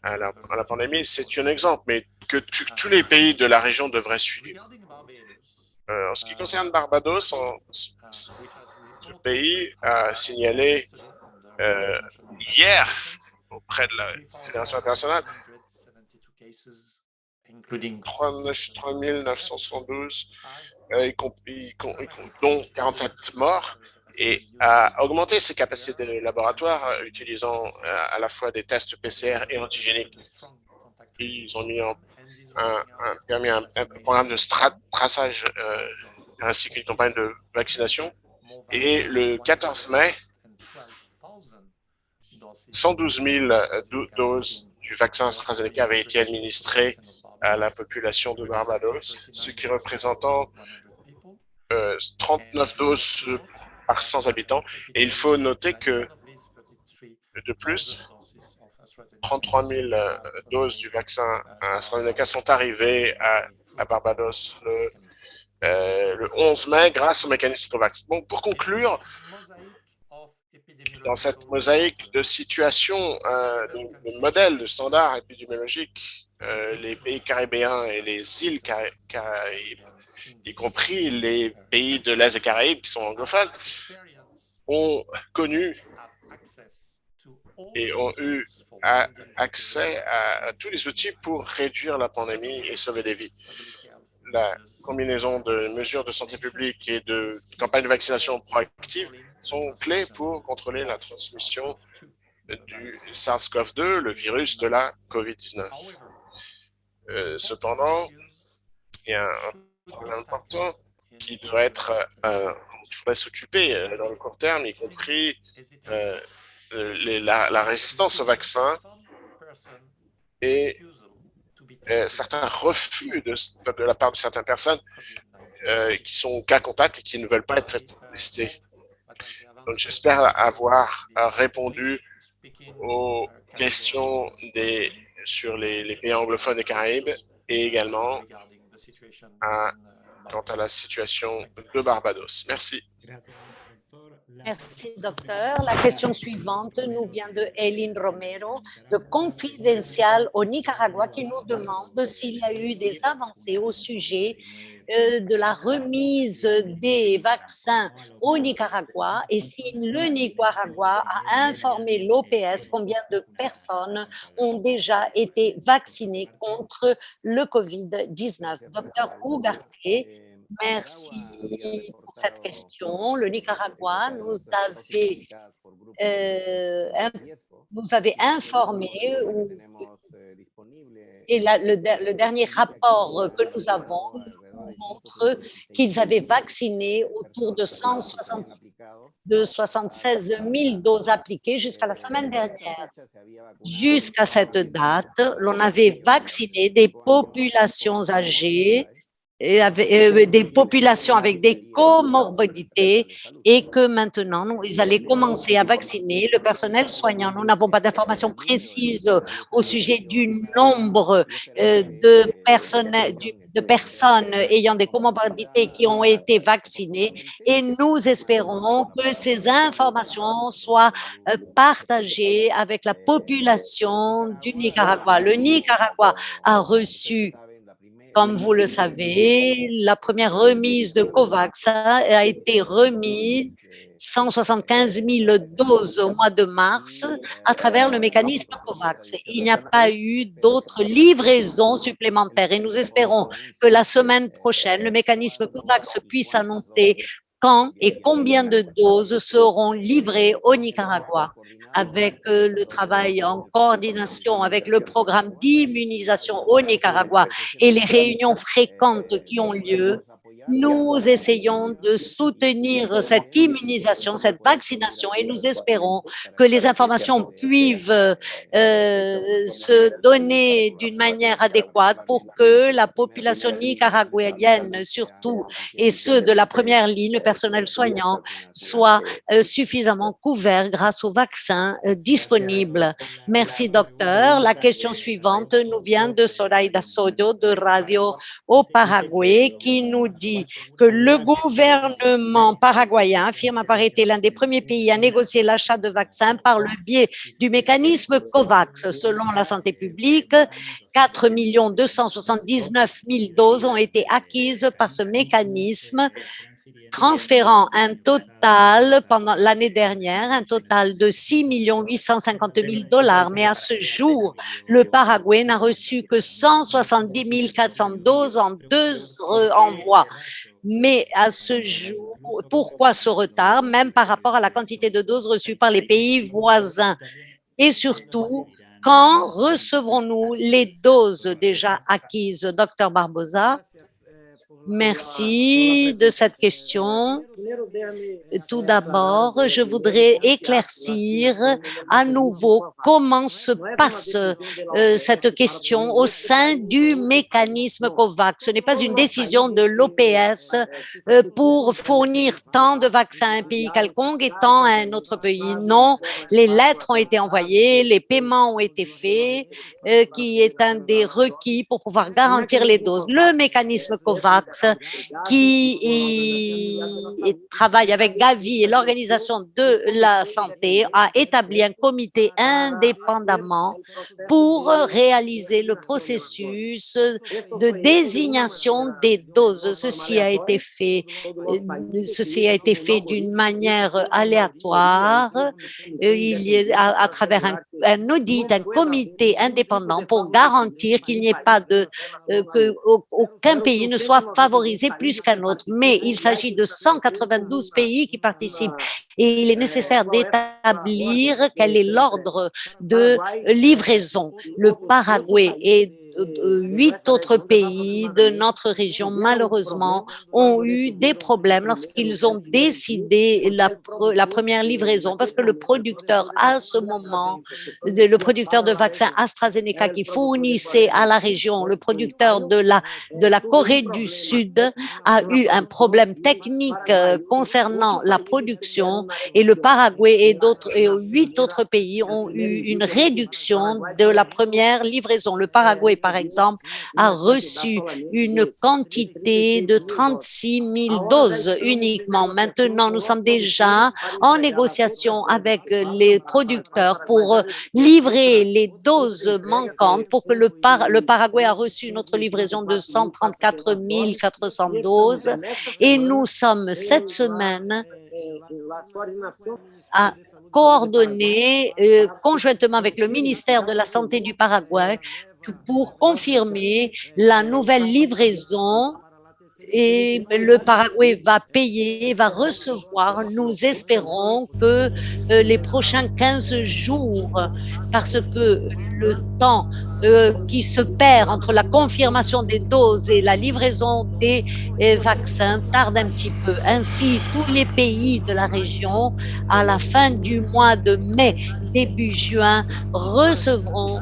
la pandémie. C'est un exemple, mais que tous les pays de la région devraient suivre. En ce qui concerne Barbados, ce pays a signalé hier auprès de la Fédération internationale 3 972, dont 47 morts, et a augmenté ses capacités de laboratoire utilisant à la fois des tests PCR et antigéniques. Ils ont mis permis un programme de traçage ainsi qu'une campagne de vaccination. Et le 14 mai, 112 000 doses du vaccin AstraZeneca avaient été administrées à la population de Barbados, ce qui représentant 39 doses par 100 habitants. Et il faut noter que, de plus, 33 000 doses du vaccin AstraZeneca sont arrivées à Barbados le 11 mai grâce au mécanisme COVAX. Bon, pour conclure, dans cette mosaïque de situations, de modèles, de standards épidémiologiques, les pays caribéens et les îles Caraïbes, y compris les pays de l'Est des Caraïbes qui sont anglophones, ont connu et ont eu accès à tous les outils pour réduire la pandémie et sauver des vies. La combinaison de mesures de santé publique et de campagnes de vaccination proactives sont clés pour contrôler la transmission du SARS-CoV-2, le virus de la COVID-19. Cependant, il y a un problème important qui doit être, il faudrait s'occuper dans le court terme, y compris la résistance au vaccin et certains refus de la part de certaines personnes qui sont cas contact et qui ne veulent pas être testées. Donc, j'espère avoir répondu aux questions sur les pays anglophones et Caraïbes et également quant à la situation de Barbados. Merci. Merci, docteur. La question suivante nous vient de Eileen Romero, de Confidential au Nicaragua, qui nous demande s'il y a eu des avancées au sujet de la remise des vaccins au Nicaragua et si le Nicaragua a informé l'OPS combien de personnes ont déjà été vaccinées contre le COVID-19. Docteur Ugarte, merci pour cette question. Le Nicaragua nous avait informé et le dernier rapport que nous avons montre qu'ils avaient vacciné autour de 76 000 doses appliquées jusqu'à la semaine dernière. Jusqu'à cette date, l'on avait vacciné des populations âgées et des populations avec des comorbidités et que maintenant, ils allaient commencer à vacciner le personnel soignant. Nous n'avons pas d'informations précises au sujet du nombre de personnes ayant des comorbidités qui ont été vaccinées et nous espérons que ces informations soient partagées avec la population du Nicaragua. Le Nicaragua a reçu, comme vous le savez, la première remise de COVAX a été remise 175 000 doses au mois de mars à travers le mécanisme COVAX. Il n'y a pas eu d'autres livraisons supplémentaires et nous espérons que la semaine prochaine, le mécanisme COVAX puisse annoncer quand et combien de doses seront livrées au Nicaragua. Avec le travail en coordination avec le programme d'immunisation au Nicaragua et les réunions fréquentes qui ont lieu, nous essayons de soutenir cette immunisation, cette vaccination et nous espérons que les informations puissent se donner d'une manière adéquate pour que la population nicaraguayenne, surtout, et ceux de la première ligne, le personnel soignant, soient suffisamment couverts grâce aux vaccins disponibles. Merci, docteur. La question suivante nous vient de Zoraida Soto de Radio au Paraguay qui nous dit que le gouvernement paraguayen affirme avoir été l'un des premiers pays à négocier l'achat de vaccins par le biais du mécanisme COVAX. Selon la santé publique, 4 279 000 doses ont été acquises par ce mécanisme, transférant un total pendant l'année dernière, un total de 6 850 000 $. Mais à ce jour, le Paraguay n'a reçu que 170 400 doses en 2 envois. Mais à ce jour, pourquoi ce retard, même par rapport à la quantité de doses reçues par les pays voisins? Et surtout, quand recevrons-nous les doses déjà acquises? Docteur Barbosa. Merci de cette question. Tout d'abord, je voudrais éclaircir à nouveau comment se passe cette question au sein du mécanisme COVAX. Ce n'est pas une décision de l'OPS pour fournir tant de vaccins à un pays quelconque et tant à un autre pays. Non, les lettres ont été envoyées, les paiements ont été faits, qui est un des requis pour pouvoir garantir les doses. Le mécanisme COVAX qui travaille avec Gavi et l'Organisation de la santé a établi un comité indépendamment pour réaliser le processus de désignation des doses. Ceci a été fait d'une manière aléatoire. Il y a à travers un audit, un comité indépendant pour garantir qu'il n'y ait pas qu'aucun pays ne soit favorisé plus qu'un autre. Mais il s'agit de 192 pays qui participent et il est nécessaire d'établir quel est l'ordre de livraison. Le Paraguay et 8 autres pays de notre région, malheureusement, ont eu des problèmes lorsqu'ils ont décidé la première livraison parce que le producteur, à ce moment, le producteur de vaccins AstraZeneca qui fournissait à la région, le producteur de la Corée du Sud a eu un problème technique concernant la production et le Paraguay et 8 autres pays ont eu une réduction de la première livraison. Le Paraguay, par exemple, a reçu une quantité de 36 000 doses uniquement. Maintenant, nous sommes déjà en négociation avec les producteurs pour livrer les doses manquantes pour que le Paraguay a reçu notre livraison de 134 400 doses et nous sommes cette semaine à coordonner conjointement avec le ministère de la Santé du Paraguay pour confirmer la nouvelle livraison et le Paraguay va payer, va recevoir. Nous espérons que les prochains 15 jours, parce que le temps qui se perd entre la confirmation des doses et la livraison des vaccins tarde un petit peu. Ainsi, tous les pays de la région, à la fin du mois de mai, début juin, recevront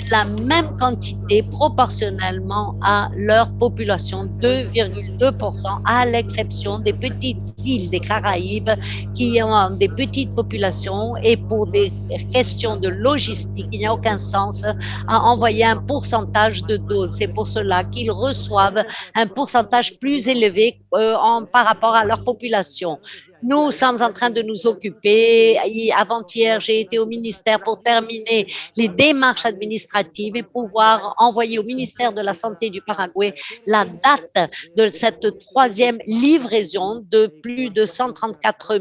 la même quantité proportionnellement à leur population, 2,2%, à l'exception des petites îles des Caraïbes qui ont des petites populations et pour des questions de logistique, il n'y a aucun sens à envoyer un pourcentage de doses. C'est pour cela qu'ils reçoivent un pourcentage plus élevé par rapport à leur population. Nous sommes en train de nous occuper. Avant-hier, j'ai été au ministère pour terminer les démarches administratives et pouvoir envoyer au ministère de la Santé du Paraguay la date de cette troisième livraison de plus de 134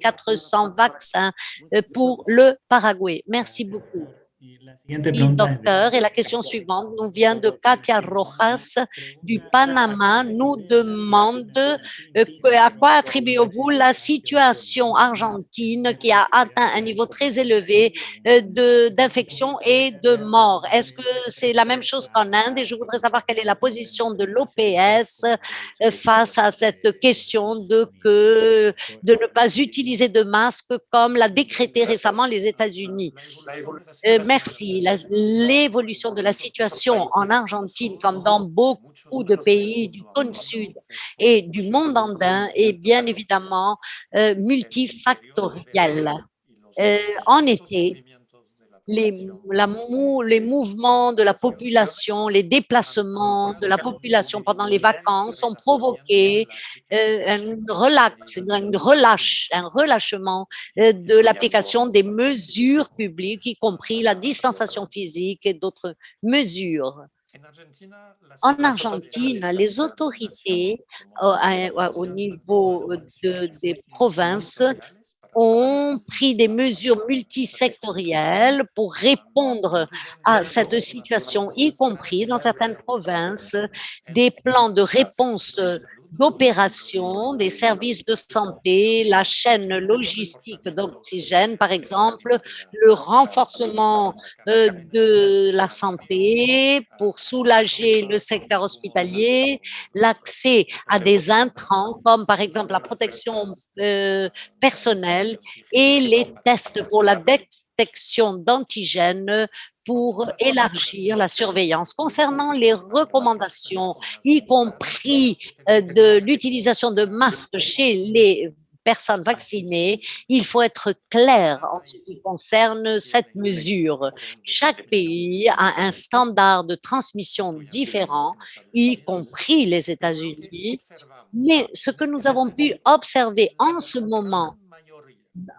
400 vaccins pour le Paraguay. Merci beaucoup. Docteur, et la question suivante nous vient de Katia Rojas du Panama, nous demande à quoi attribuez-vous la situation argentine qui a atteint un niveau très élevé d'infection et de mort. Est-ce que c'est la même chose qu'en Inde? Et je voudrais savoir quelle est la position de l'OPS face à cette question de ne pas utiliser de masque comme l'a décrété récemment les États-Unis. Merci. L'évolution de la situation en Argentine, comme dans beaucoup de pays du cône sud et du monde andin, est bien évidemment multifactorielle. En été, les mouvements de la population, les déplacements de la population pendant les vacances ont provoqué un relâchement de l'application des mesures publiques, y compris la distanciation physique et d'autres mesures. En Argentine, les autorités au niveau des provinces ont pris des mesures multisectorielles pour répondre à cette situation, y compris dans certaines provinces, des plans de réponse d'opération des services de santé, la chaîne logistique d'oxygène, par exemple, le renforcement de la santé pour soulager le secteur hospitalier, l'accès à des intrants comme par exemple la protection personnelle et les tests pour la détection d'antigènes pour élargir la surveillance. Concernant les recommandations, y compris de l'utilisation de masques chez les personnes vaccinées, il faut être clair en ce qui concerne cette mesure. Chaque pays a un standard de transmission différent, y compris les États-Unis, mais ce que nous avons pu observer en ce moment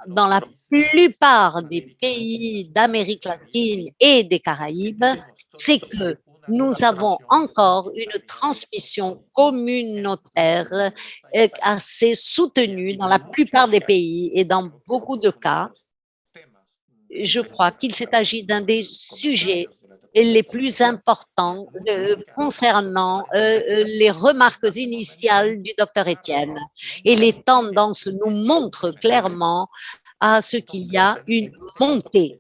dans la plupart des pays d'Amérique latine et des Caraïbes, c'est que nous avons encore une transmission communautaire assez soutenue dans la plupart des pays et dans beaucoup de cas, je crois qu'il s'agit d'un des sujets les plus importants concernant les remarques initiales du docteur Étienne. Et les tendances nous montrent clairement à ce qu'il y a une montée.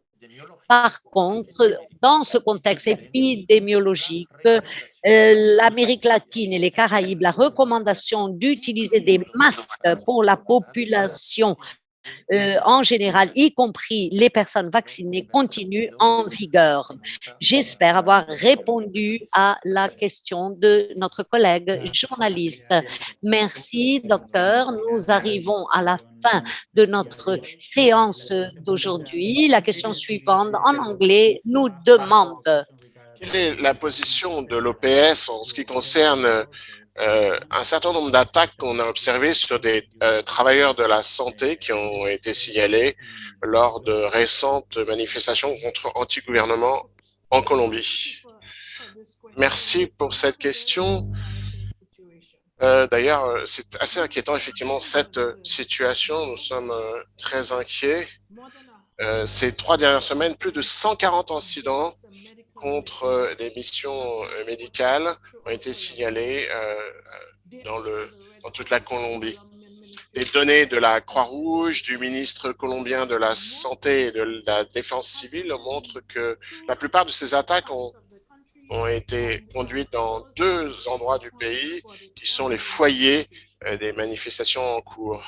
Par contre, dans ce contexte épidémiologique, l'Amérique latine et les Caraïbes, la recommandation d'utiliser des masques pour la population en général, y compris les personnes vaccinées, continue en vigueur. J'espère avoir répondu à la question de notre collègue journaliste. Merci, docteur. Nous arrivons à la fin de notre séance d'aujourd'hui. La question suivante, en anglais, nous demande: quelle est la position de l'OPS en ce qui concerne un certain nombre d'attaques qu'on a observées sur des travailleurs de la santé qui ont été signalés lors de récentes manifestations contre anti-gouvernement en Colombie? Merci pour cette question. D'ailleurs, c'est assez inquiétant, effectivement, cette situation. Nous sommes très inquiets. Ces 3 dernières semaines, plus de 140 incidents contre les missions médicales ont été signalés dans toute la Colombie. Des données de la Croix-Rouge, du ministre colombien de la Santé et de la Défense civile montrent que la plupart de ces attaques ont été conduites dans 2 endroits du pays qui sont les foyers des manifestations en cours.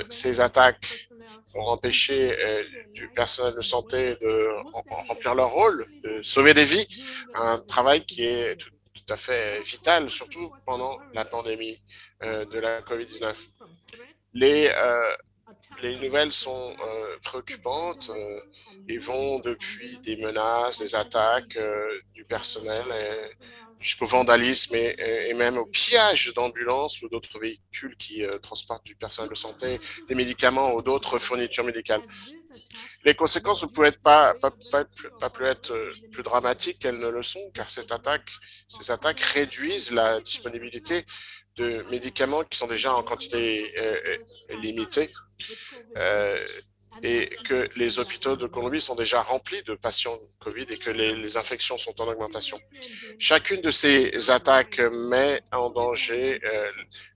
Ces attaques ont empêché du personnel de santé de remplir leur rôle, de sauver des vies, un travail qui est tout à fait vital, surtout pendant la pandémie de la COVID-19. Les nouvelles sont préoccupantes et vont depuis des menaces, des attaques du personnel jusqu'au vandalisme et même au pillage d'ambulances ou d'autres véhicules qui transportent du personnel de santé, des médicaments ou d'autres fournitures médicales. Les conséquences ne pouvaient pas plus être plus dramatiques qu'elles ne le sont, car ces attaques réduisent la disponibilité de médicaments qui sont déjà en quantité limitée et que les hôpitaux de Colombie sont déjà remplis de patients Covid et que les infections sont en augmentation. Chacune de ces attaques met en danger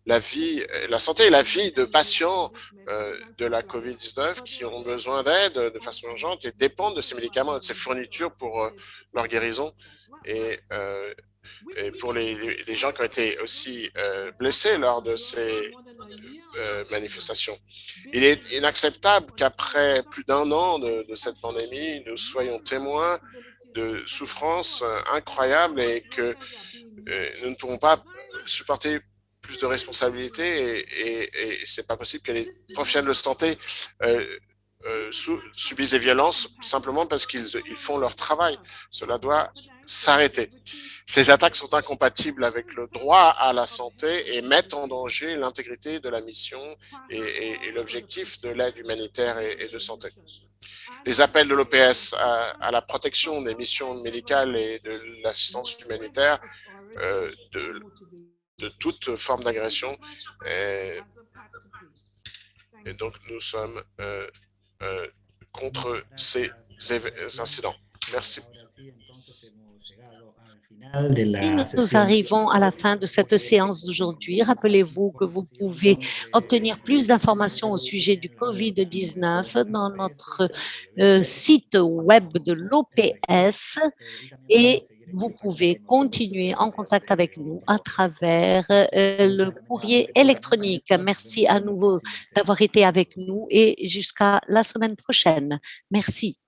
la santé et la vie de patients de la COVID-19 qui ont besoin d'aide de façon urgente et dépendent de ces médicaments et de ces fournitures pour leur guérison. Et pour les gens qui ont été aussi blessés lors de ces manifestations. Il est inacceptable qu'après plus d'un an de cette pandémie, nous soyons témoins de souffrances incroyables et que nous ne pourrons pas supporter plus de responsabilités et c'est pas possible que les professionnels de santé subissent des violences simplement parce qu'ils font leur travail. Cela doit s'arrêter. Ces attaques sont incompatibles avec le droit à la santé et mettent en danger l'intégrité de la mission et l'objectif de l'aide humanitaire et de santé. Les appels de l'OPS à la protection des missions médicales et de l'assistance humanitaire de toute forme d'agression. Et donc, nous sommes contre ces incidents. Merci. Et nous arrivons à la fin de cette séance d'aujourd'hui. Rappelez-vous que vous pouvez obtenir plus d'informations au sujet du COVID-19 dans notre site web de l'OPS et vous pouvez continuer en contact avec nous à travers le courrier électronique. Merci à nouveau d'avoir été avec nous et jusqu'à la semaine prochaine. Merci.